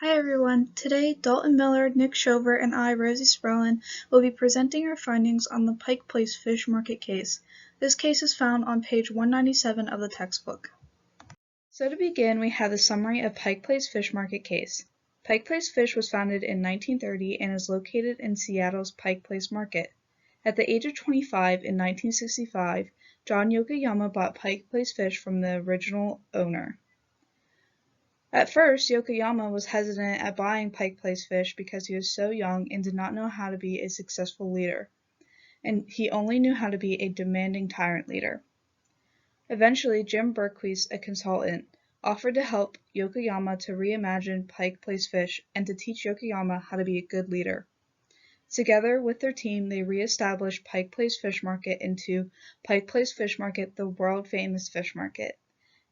Hi everyone. Today, Dalton Miller, Nick Shover, and I, Rosie Spurlin, will be presenting our findings on the Pike Place Fish Market case. This case is found on page 197 of the textbook. So to begin, we have the summary of Pike Place Fish Market case. Pike Place Fish was founded in 1930 and is located in Seattle's Pike Place Market. At the age of 25 in 1965, John Yokoyama bought Pike Place Fish from the original owner. At first, Yokoyama was hesitant at buying Pike Place Fish because he was so young and did not know how to be a successful leader, and he only knew how to be a demanding tyrant leader. Eventually, Jim Berquist, a consultant, offered to help Yokoyama to reimagine Pike Place Fish and to teach Yokoyama how to be a good leader. Together with their team, they re-established Pike Place Fish Market into Pike Place Fish Market, the world-famous fish market.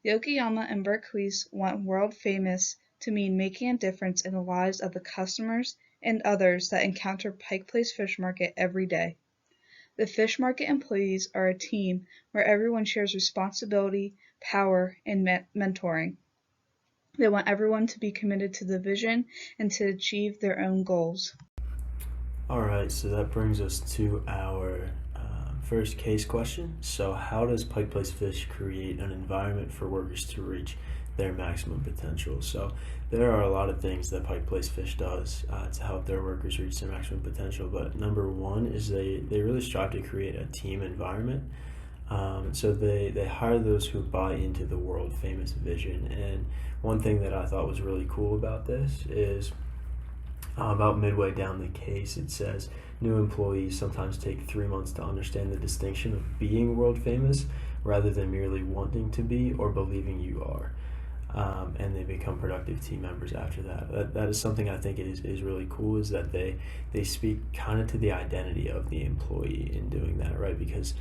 Yokoyama and Berquist want world famous to mean making a difference in the lives of the customers and others that encounter Pike Place Fish Market every day. The fish market employees are a team where everyone shares responsibility, power, and mentoring. They want everyone to be committed to the vision and to achieve their own goals. All right, so that brings us to our first case question. So, how does Pike Place Fish create an environment for workers to reach their maximum potential? So, there are a lot of things that Pike Place Fish does to help their workers reach their maximum potential. But number one is they really strive to create a team environment. So they hire those who buy into the world famous vision. And one thing that I thought was really cool about this is about midway down the case, it says new employees sometimes take 3 months to understand the distinction of being world famous rather than merely wanting to be or believing you are. And they become productive team members after that. That is something I think is really cool, is that they speak kind of to the identity of the employee in doing that, right? Because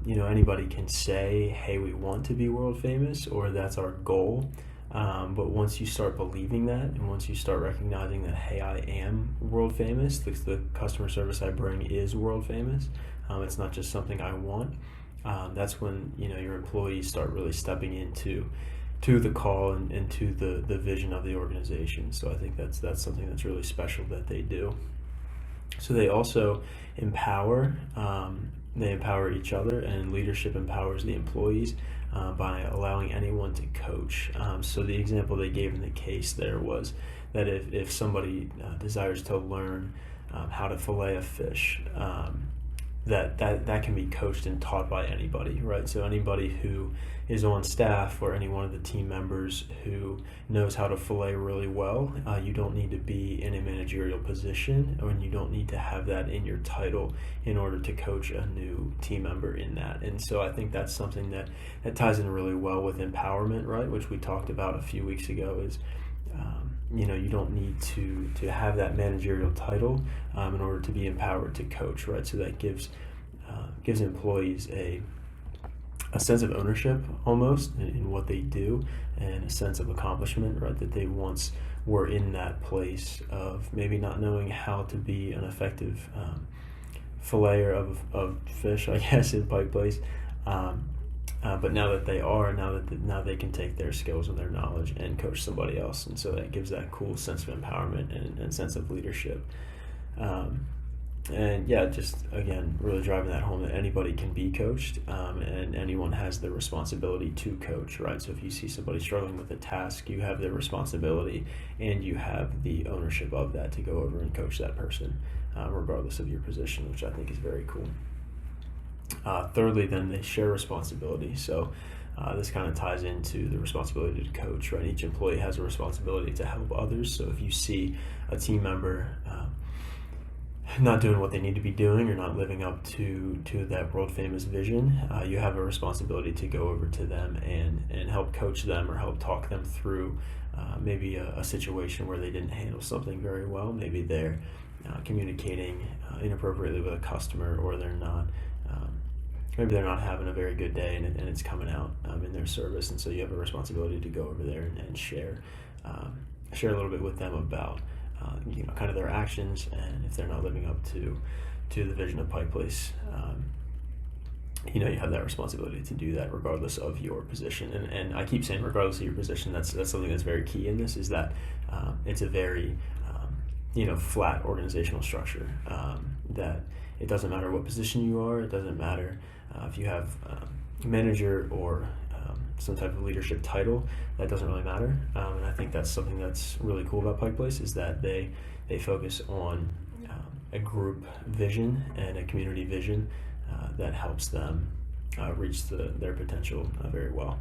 anybody can say, hey, we want to be world famous, or that's our goal. But once you start believing that, and once you start recognizing that, hey, I am world famous, the customer service I bring is world famous, it's not just something I want, that's when your employees start really stepping into the call and to the vision of the organization. So I think that's something that's really special that they do. So they also empower. They empower each other, and leadership empowers the employees by allowing anyone to coach. So the example they gave in the case there was that if somebody desires to learn how to fillet a fish, that can be coached and taught by anybody, right? So anybody who is on staff or any one of the team members who knows how to fillet really well, you don't need to be in a managerial position, and you don't need to have that in your title in order to coach a new team member in that. And so I think that's something that ties in really well with empowerment, right? Which we talked about a few weeks ago, is you don't need to have that managerial title in order to be empowered to coach, right? So that gives employees a sense of ownership almost in what they do, and a sense of accomplishment, right? That they once were in that place of maybe not knowing how to be an effective filleter of fish, I guess, in Pike Place. But now that they are, now they can take their skills and their knowledge and coach somebody else, and so that gives that cool sense of empowerment and sense of leadership. And yeah, just again, really driving that home that anybody can be coached, and anyone has the responsibility to coach, right? So if you see somebody struggling with a task, you have the responsibility and you have the ownership of that to go over and coach that person, regardless of your position, which I think is very cool. Thirdly, then they share responsibility. So this kind of ties into the responsibility to coach, right? Each employee has a responsibility to help others. So if you see a team member not doing what they need to be doing, or not living up to that world famous vision, you have a responsibility to go over to them and help coach them, or help talk them through maybe a situation where they didn't handle something very well. Maybe they're communicating inappropriately with a customer, or maybe they're not having a very good day, and it's coming out in their service. And so you have a responsibility to go over there and share a little bit with them about kind of their actions, and if they're not living up to the vision of Pike Place. you have that responsibility to do that regardless of your position. And I keep saying regardless of your position, that's something that's very key in this, is that it's a very flat organizational structure, that it doesn't matter what position you are. It doesn't matter if you have manager or some type of leadership title. That doesn't really matter. And I think that's something that's really cool about Pike Place, is that they focus on a group vision and a community vision that helps them reach their potential very well.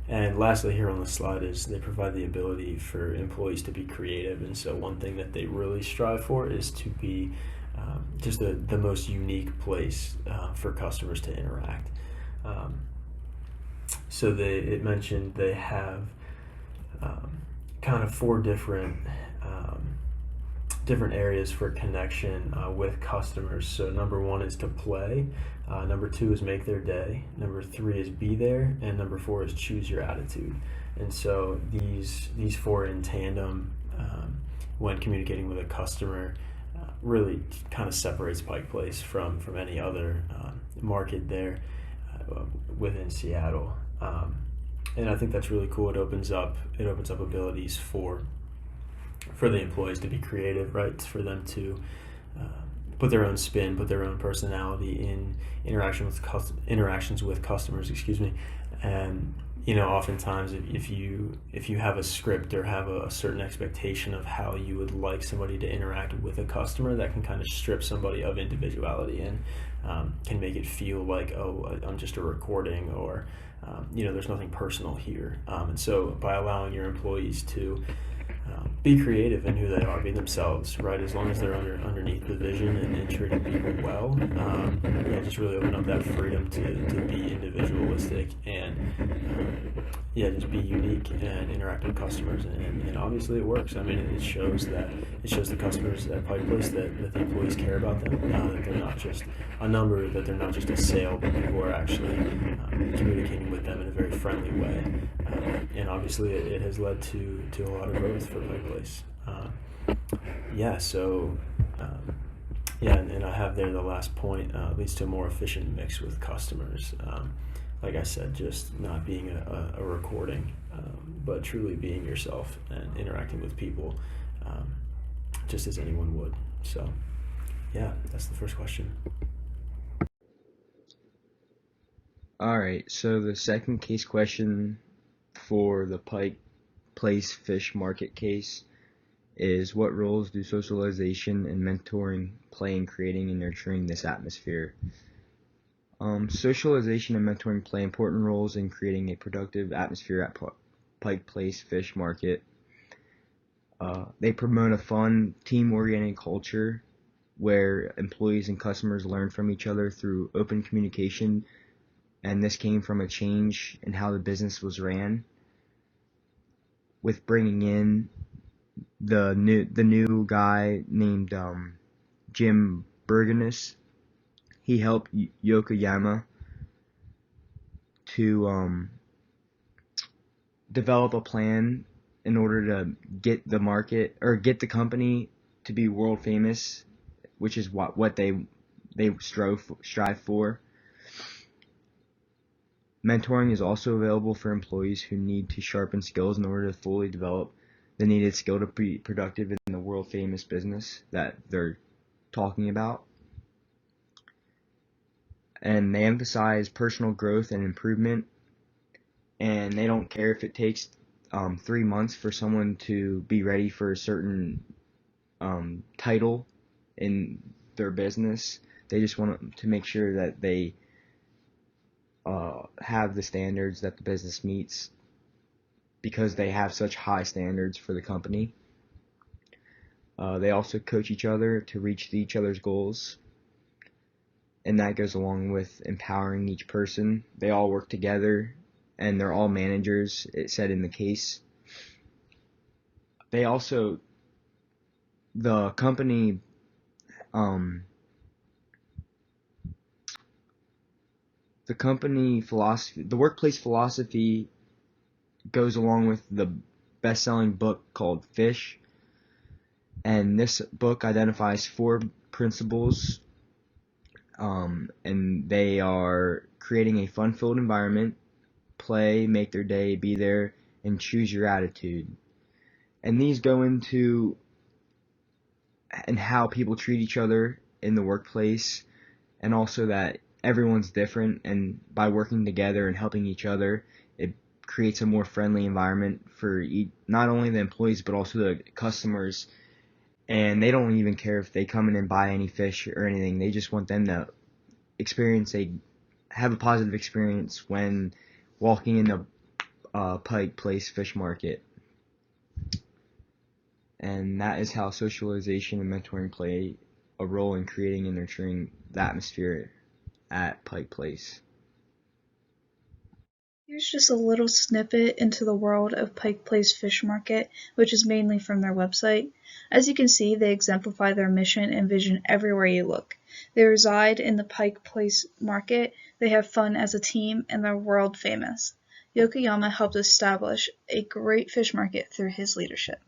And lastly, here on the slide, is they provide the ability for employees to be creative. And so one thing that they really strive for is to be just the most unique place for customers to interact. So it mentioned they have kind of four different areas for connection with customers. So number one is to play. Number two is make their day. Number three is be there, and number four is choose your attitude. And so these four in tandem, when communicating with a customer, really kind of separates Pike Place from any other market there within Seattle. And I think that's really cool. It opens up abilities for the employees to be creative, right? For them to put their own spin, put their own personality in interactions with customers. Excuse me. And oftentimes if you have a script or have a certain expectation of how you would like somebody to interact with a customer, that can kind of strip somebody of individuality and can make it feel like, oh, I'm just a recording, or there's nothing personal here. And so by allowing your employees to be creative in who they are, be themselves, right? As long as they're underneath the vision and treating people well, just really open up that freedom to be individualistic and just be unique and interact with customers. And obviously it works. I mean, it shows the customers at Pike Place that the employees care about them, that they're not just a number, that they're not just a sale, but people are actually communicating with them in a very friendly way. And obviously it has led to a lot of growth for Pike Place. And I have there the last point, leads to a more efficient mix with customers. Like I said, just not being a recording, but truly being yourself and interacting with people just as anyone would. So, that's the first question. Alright, so the second case question for the Pike Place Fish Market case is, what roles do socialization and mentoring play in creating and nurturing this atmosphere? Socialization and mentoring play important roles in creating a productive atmosphere at Pike Place Fish Market. They promote a fun, team-oriented culture where employees and customers learn from each other through open communication, and this came from a change in how the business was ran, with bringing in the new guy named Jim Bergenis. He helped Yokoyama to develop a plan in order to get the company to be world famous, which is what they strive for. Mentoring is also available for employees who need to sharpen skills in order to fully develop the needed skill to be productive in the world famous business that they're talking about. And they emphasize personal growth and improvement, and they don't care if it takes 3 months for someone to be ready for a certain title in their business. They just want to make sure that they have the standards that the business meets, because they have such high standards for the company. They also coach each other to reach each other's goals, and that goes along with empowering each person. They all work together, and they're all managers, it said in the case. The company philosophy, the workplace philosophy, goes along with the best-selling book called Fish, and this book identifies 4 principles and they are creating a fun-filled environment, play, make their day, be there, and choose your attitude. And these go into and how people treat each other in the workplace, and also that everyone's different, and by working together and helping each other, it creates a more friendly environment for not only the employees but also the customers. And they don't even care if they come in and buy any fish or anything. They just want them to have a positive experience when walking in the Pike Place Fish Market. And that is how socialization and mentoring play a role in creating and nurturing the atmosphere at Pike Place. Here's just a little snippet into the world of Pike Place Fish Market, which is mainly from their website. As you can see, they exemplify their mission and vision everywhere you look. They reside in the Pike Place Market, they have fun as a team, and they're world famous. Yokoyama helped establish a great fish market through his leadership.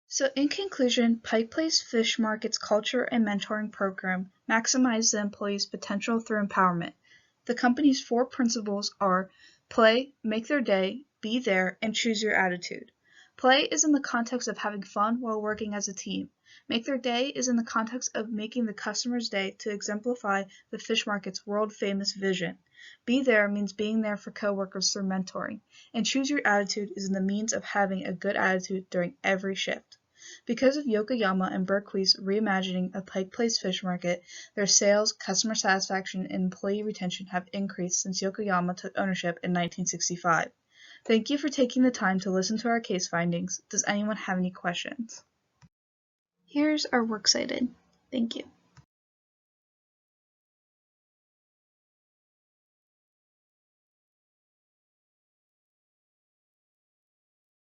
So in conclusion, Pike Place Fish Market's culture and mentoring program maximize the employees' potential through empowerment. The company's 4 principles are play, make their day, be there, and choose your attitude. Play is in the context of having fun while working as a team. Make their day is in the context of making the customer's day to exemplify the fish market's world-famous vision. Be there means being there for coworkers through mentoring. And choose your attitude is in the means of having a good attitude during every shift. Because of Yokoyama and Berkeley's reimagining of Pike Place Fish Market, their sales, customer satisfaction, and employee retention have increased since Yokoyama took ownership in 1965. Thank you for taking the time to listen to our case findings. Does anyone have any questions? Here's our works cited. Thank you.